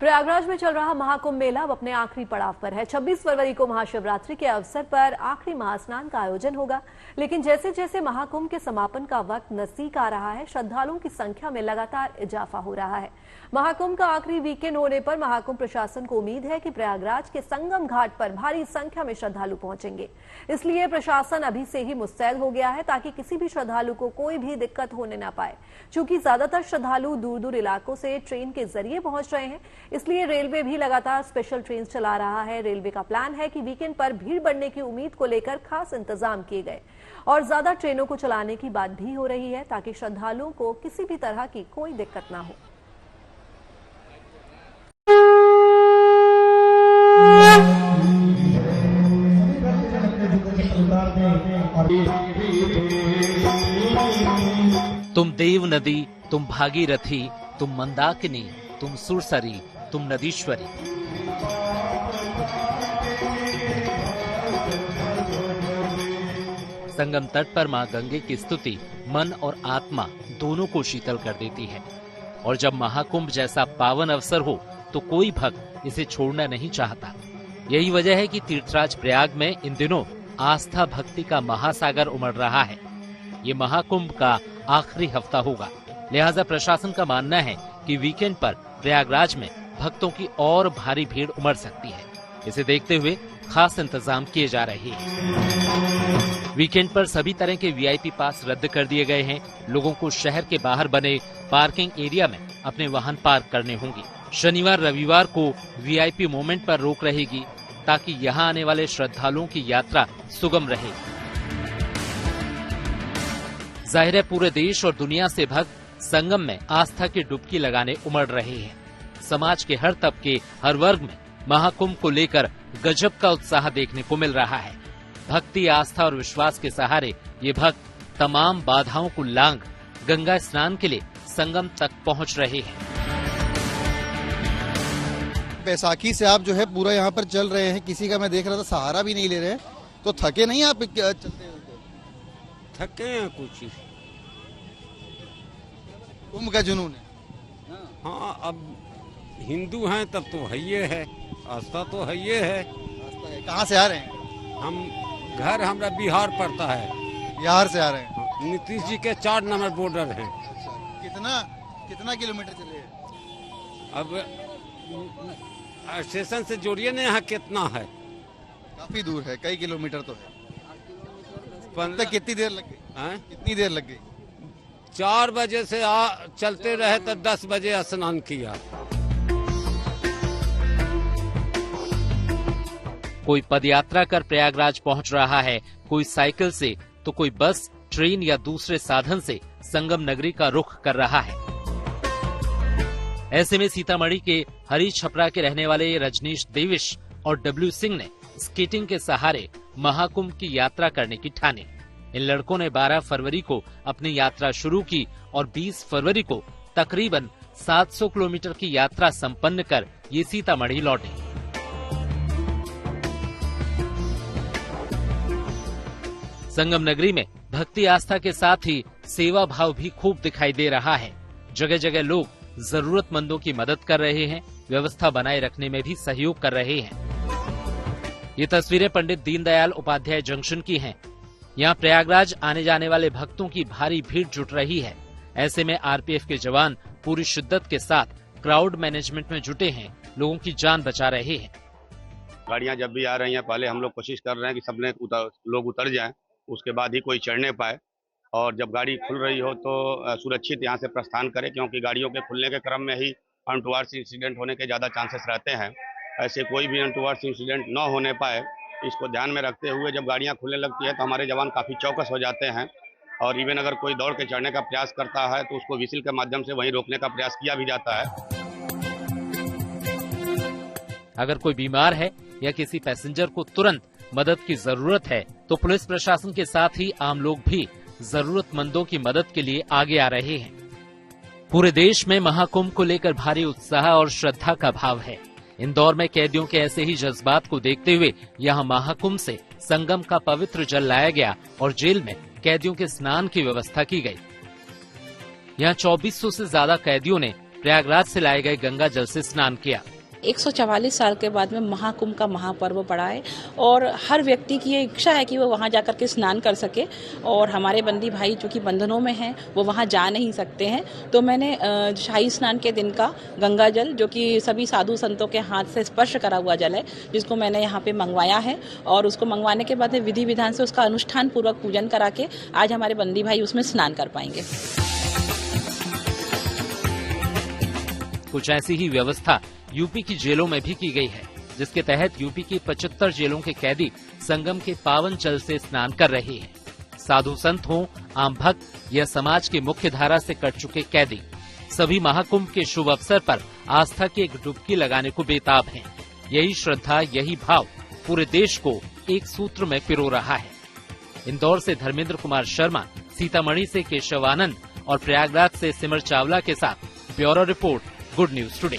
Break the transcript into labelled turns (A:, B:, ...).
A: प्रयागराज में चल रहा महाकुंभ मेला अब अपने आखिरी पड़ाव पर है। 26 फरवरी को महाशिवरात्रि के अवसर पर आखिरी महास्नान का आयोजन होगा, लेकिन जैसे जैसे महाकुंभ के समापन का वक्त नजदीक आ रहा है, श्रद्धालुओं की संख्या में लगातार इजाफा हो रहा है। महाकुंभ का आखिरी वीकेंड होने पर महाकुंभ प्रशासन को उम्मीद है कि प्रयागराज के संगम घाट पर भारी संख्या में श्रद्धालु पहुंचेंगे। इसलिए प्रशासन अभी से ही मुस्तैद हो गया है ताकि किसी भी श्रद्धालु को कोई भी दिक्कत होने न पाए। चूंकि ज्यादातर श्रद्धालु दूर दूर इलाकों से ट्रेन के जरिए पहुंच रहे हैं, इसलिए रेलवे भी लगातार स्पेशल ट्रेन चला रहा है। रेलवे का प्लान है कि वीकेंड पर भीड़ बढ़ने की उम्मीद को लेकर खास इंतजाम किए गए और ज्यादा ट्रेनों को चलाने की बात भी हो रही है ताकि श्रद्धालुओं को किसी भी तरह की कोई दिक्कत न हो।
B: तुम देव नदी, तुम भागीरथी, तुम मंदाकिनी, तुम सुरसरी, तुम नदीश्वरी। संगम तट पर मां गंगे की स्तुति मन और आत्मा दोनों को शीतल कर देती है और जब महाकुंभ जैसा पावन अवसर हो तो कोई भक्त इसे छोड़ना नहीं चाहता। यही वजह है कि तीर्थराज प्रयाग में इन दिनों आस्था भक्ति का महासागर उमड़ रहा है। ये महाकुंभ का आखिरी हफ्ता होगा, लिहाजा प्रशासन का मानना है कि वीकेंड पर प्रयागराज में भक्तों की और भारी भीड़ उमड़ सकती है। इसे देखते हुए खास इंतजाम किए जा रहे हैं। वीकेंड पर सभी तरह के वीआईपी पास रद्द कर दिए गए हैं। लोगों को शहर के बाहर बने पार्किंग एरिया में अपने वाहन पार्क करने होंगे। शनिवार रविवार को वीआईपी मोमेंट पर रोक रहेगी ताकि यहां आने वाले श्रद्धालुओं की यात्रा सुगम रहे। जाहिर है पूरे देश और दुनिया से भक्त संगम में आस्था की डुबकी लगाने उमड़ रहे हैं। समाज के हर तबके, हर वर्ग में महाकुंभ को लेकर गजब का उत्साह देखने को मिल रहा है। भक्ति, आस्था और विश्वास के सहारे ये भक्त तमाम बाधाओं को लांघ गंगा स्नान के लिए संगम तक पहुंच रहे हैं।
C: बैसाखी से आप जो है पूरा यहाँ पर चल रहे हैं, किसी का मैं देख रहा था सहारा भी नहीं ले रहे हैं, तो थके नहीं आप चलते हुए?
D: थके हैं कुछ ही।
C: कुंभ का जुनून है।
D: हाँ, अब हिंदू हैं तब तो है ये है, आस्था तो है ये है।
C: कहाँ से आ रहे हैं?
D: हम घर हमारा बिहार पड़ता है।
C: बिहार से आ रहे हैं।
D: नीतीश जी के 4 नंबर बॉर्डर हैं।
C: कितना किलोमीटर चले?
D: अब स्टेशन से जोड़िए ना, यहाँ कितना है?
C: काफी दूर है, कई किलोमीटर तो है।
D: 15
C: कितनी देर लग गई? कितनी देर लग गई?
D: 4 बजे से चलते रहे तो 10 बजे स्नान किया।
B: कोई पदयात्रा कर प्रयागराज पहुंच रहा है, कोई साइकिल से तो कोई बस, ट्रेन या दूसरे साधन से संगम नगरी का रुख कर रहा है। ऐसे में सीतामढ़ी के हरी छपरा के रहने वाले रजनीश देविश और डब्ल्यू सिंह ने स्केटिंग के सहारे महाकुंभ की यात्रा करने की ठानी। इन लड़कों ने 12 फरवरी को अपनी यात्रा शुरू की और 20 फरवरी को तकरीबन 700 किलोमीटर की यात्रा संपन्न कर ये सीतामढ़ी लौटे। संगम नगरी में भक्ति आस्था के साथ ही सेवा भाव भी खूब दिखाई दे रहा है। जगह जगह लोग जरूरतमंदों की मदद कर रहे हैं, व्यवस्था बनाए रखने में भी सहयोग कर रहे हैं। ये तस्वीरें पंडित दीनदयाल उपाध्याय जंक्शन की हैं। यहाँ प्रयागराज आने जाने वाले भक्तों की भारी भीड़ जुट रही है। ऐसे में आरपीएफ के जवान पूरी शिद्दत के साथ क्राउड मैनेजमेंट में जुटे हैं, लोगों की जान बचा रहे हैं।
E: गाड़ियां जब भी आ रही हैं, पहले हम लोग कोशिश कर रहे हैं कि लोग उतर जाएं, उसके बाद ही कोई चढ़ने पाए, और जब गाड़ी खुल रही हो तो सुरक्षित यहाँ से प्रस्थान करें, क्योंकि गाड़ियों के खुलने के क्रम में ही अनटूवर्ड्स इंसिडेंट होने के ज़्यादा चांसेस रहते हैं। ऐसे कोई भी अनटूवर्ड्स इंसिडेंट न होने पाए, इसको ध्यान में रखते हुए जब गाड़ियाँ खुलने लगती है तो हमारे जवान काफ़ी चौकस हो जाते हैं, और इवन अगर कोई दौड़ के चढ़ने का प्रयास करता है तो उसको व्हिसिल के माध्यम से वहीं रोकने का प्रयास किया भी जाता है।
B: अगर कोई बीमार है या किसी पैसेंजर को तुरंत मदद की जरूरत है तो पुलिस प्रशासन के साथ ही आम लोग भी जरूरतमंदों की मदद के लिए आगे आ रहे हैं। पूरे देश में महाकुंभ को लेकर भारी उत्साह और श्रद्धा का भाव है। इंदौर में कैदियों के ऐसे ही जज्बात को देखते हुए यहाँ महाकुंभ से संगम का पवित्र जल लाया गया और जेल में कैदियों के स्नान की व्यवस्था की गई। यहाँ 2400 से ज्यादा कैदियों ने प्रयागराज से लाए गए गंगा जल से स्नान किया।
F: 144 साल के बाद में महाकुंभ का महापर्व पड़ा है और हर व्यक्ति की ये इच्छा है कि वो वहाँ जाकर के स्नान कर सके और हमारे बंदी भाई जो कि बंधनों में हैं वो वहाँ जा नहीं सकते हैं, तो मैंने शाही स्नान के दिन का गंगा जल जो कि सभी साधु संतों के हाथ से स्पर्श करा हुआ जल है, जिसको मैंने यहाँ पे मंगवाया है और उसको मंगवाने के बाद विधि विधान से उसका अनुष्ठान पूर्वक पूजन करा के आज हमारे बंदी भाई उसमें स्नान कर पाएंगे।
B: कुछ ऐसी ही व्यवस्था यूपी की जेलों में भी की गई है, जिसके तहत यूपी की 75 जेलों के कैदी संगम के पावन जल से स्नान कर रहे हैं। साधु संत हों, आम भक्त या समाज की मुख्य धारा से कट चुके कैदी, सभी महाकुंभ के शुभ अवसर पर आस्था की एक डुबकी लगाने को बेताब हैं। यही श्रद्धा, यही भाव पूरे देश को एक सूत्र में पिरो रहा है। इंदौर से धर्मेंद्र कुमार शर्मा, सीतामढ़ी से केशव आनंद और प्रयागराज से सिमर चावला के साथ bureau report, good news today.